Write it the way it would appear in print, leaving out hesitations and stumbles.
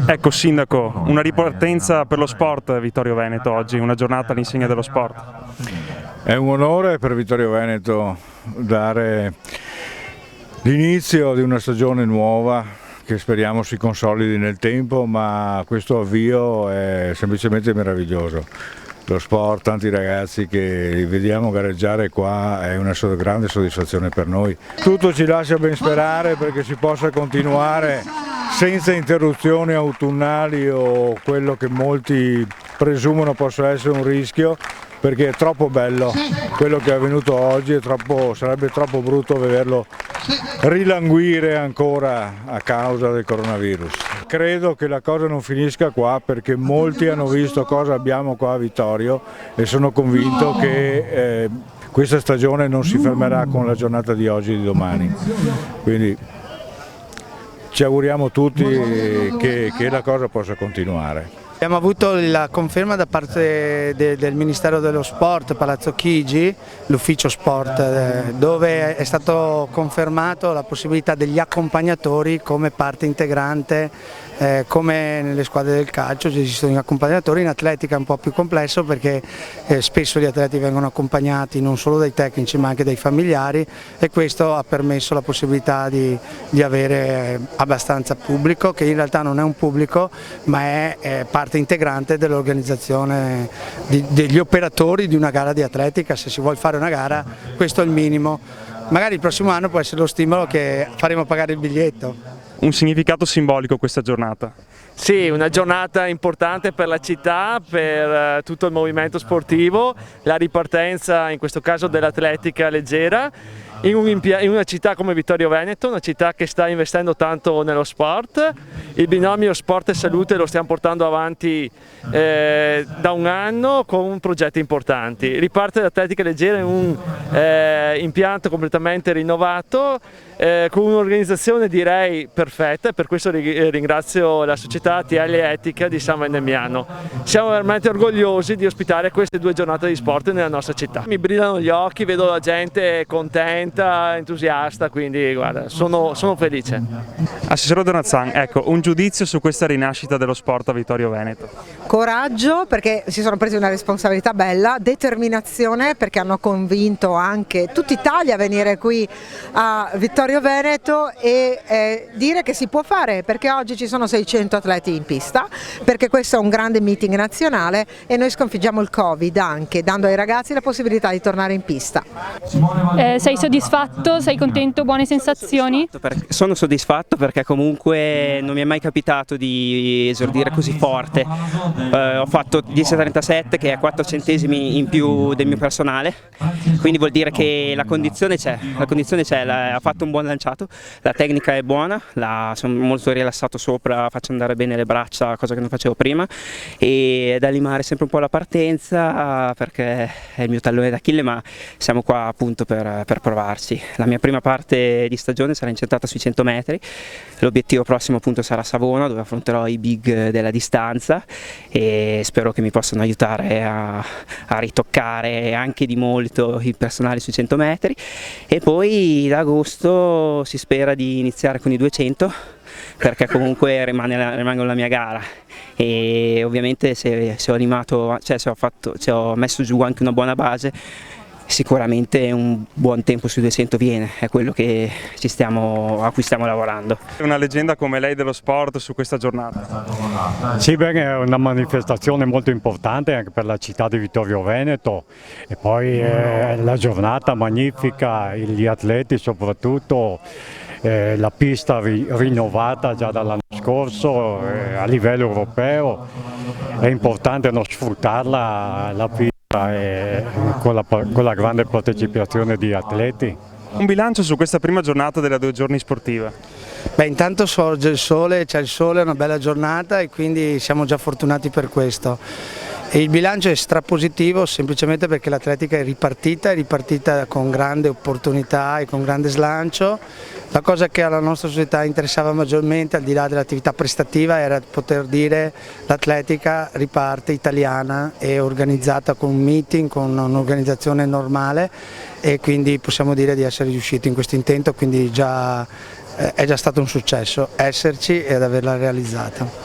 Ecco Sindaco, una ripartenza per lo sport Vittorio Veneto oggi, una giornata all'insegna dello sport. È un onore per Vittorio Veneto dare l'inizio di una stagione nuova che speriamo si consolidi nel tempo, ma questo avvio è semplicemente meraviglioso. Lo sport, tanti ragazzi che li vediamo gareggiare qua, è una grande soddisfazione per noi. Tutto ci lascia ben sperare perché si possa continuare senza interruzioni autunnali o quello che molti presumono possa essere un rischio, perché è troppo bello quello che è avvenuto oggi, sarebbe troppo brutto vederlo rilanguire ancora a causa del coronavirus. Credo che la cosa non finisca qua perché molti hanno visto cosa abbiamo qua a Vittorio e sono convinto che questa stagione non si fermerà con la giornata di oggi e di domani. Quindi ci auguriamo tutti che la cosa possa continuare. Abbiamo avuto la conferma da parte del Ministero dello Sport, Palazzo Chigi, l'ufficio sport, dove è stato confermato la possibilità degli accompagnatori come parte integrante, come nelle squadre del calcio esistono gli accompagnatori. In atletica è un po' più complesso perché spesso gli atleti vengono accompagnati non solo dai tecnici ma anche dai familiari, e questo ha permesso la possibilità di avere abbastanza pubblico, che in realtà non è un pubblico ma è parte integrante dell'organizzazione degli operatori di una gara di atletica. Se si vuole fare una gara questo è il minimo, magari il prossimo anno può essere lo stimolo che faremo pagare il biglietto. Un significato simbolico questa giornata. Sì, una giornata importante per la città, per tutto il movimento sportivo, la ripartenza in questo caso dell'atletica leggera in una città come Vittorio Veneto, una città che sta investendo tanto nello sport. Il binomio sport e salute lo stiamo portando avanti da un anno con progetti importanti. Riparte l'atletica leggera in un impianto completamente rinnovato, con un'organizzazione direi perfetta, e per questo ringrazio la società TL Etica di San Vendemiano. Siamo veramente orgogliosi di ospitare queste due giornate di sport nella nostra città. Mi brillano gli occhi, vedo la gente contenta, entusiasta, quindi guarda, sono felice. Assessore Donazzan, ecco, un giudizio su questa rinascita dello sport a Vittorio Veneto. Coraggio perché si sono presi una responsabilità bella, determinazione perché hanno convinto anche tutta Italia a venire qui a Vittorio Veneto e dire che si può fare, perché oggi ci sono 600 atleti in pista, perché questo è un grande meeting nazionale e noi sconfiggiamo il Covid anche dando ai ragazzi la possibilità di tornare in pista. Sei soddisfatto? Sei contento? Buone sensazioni? Sono soddisfatto perché comunque non mi è mai capitato di esordire così forte. Ho fatto 10,37 che è 4 centesimi in più del mio personale, quindi vuol dire che la condizione c'è, ha fatto un buon lanciato, la tecnica è buona, sono molto rilassato sopra, faccio andare bene le braccia, cosa che non facevo prima, e da limare sempre un po' la partenza perché è il mio tallone d'Achille, ma siamo qua appunto per provarci. La mia prima parte di stagione sarà incentrata sui 100 metri, l'obiettivo prossimo appunto sarà Savona, dove affronterò i big della distanza, e spero che mi possano aiutare a ritoccare anche di molto il personale sui 100 metri, e poi da agosto si spera di iniziare con i 200 perché comunque rimango la mia gara, e ovviamente se ho messo giù anche una buona base, sicuramente un buon tempo sui 200 viene, è quello a cui stiamo lavorando. Una leggenda come lei dello sport su questa giornata. Sì, beh, è una manifestazione molto importante anche per la città di Vittorio Veneto, e poi la giornata magnifica, gli atleti soprattutto, la pista rinnovata già dall'anno scorso a livello europeo, è importante non sfruttarla la pista con la grande partecipazione di atleti. Un bilancio su questa prima giornata delle 2 giorni sportive? Beh, intanto sorge il sole, c'è il sole, è una bella giornata e quindi siamo già fortunati per questo. E il bilancio è strapositivo semplicemente perché l'atletica è ripartita con grande opportunità e con grande slancio. La cosa che alla nostra società interessava maggiormente, al di là dell'attività prestativa, era poter dire l'atletica riparte italiana e organizzata con un meeting, con un'organizzazione normale, e quindi possiamo dire di essere riusciti in questo intento, quindi è già stato un successo esserci ed averla realizzata.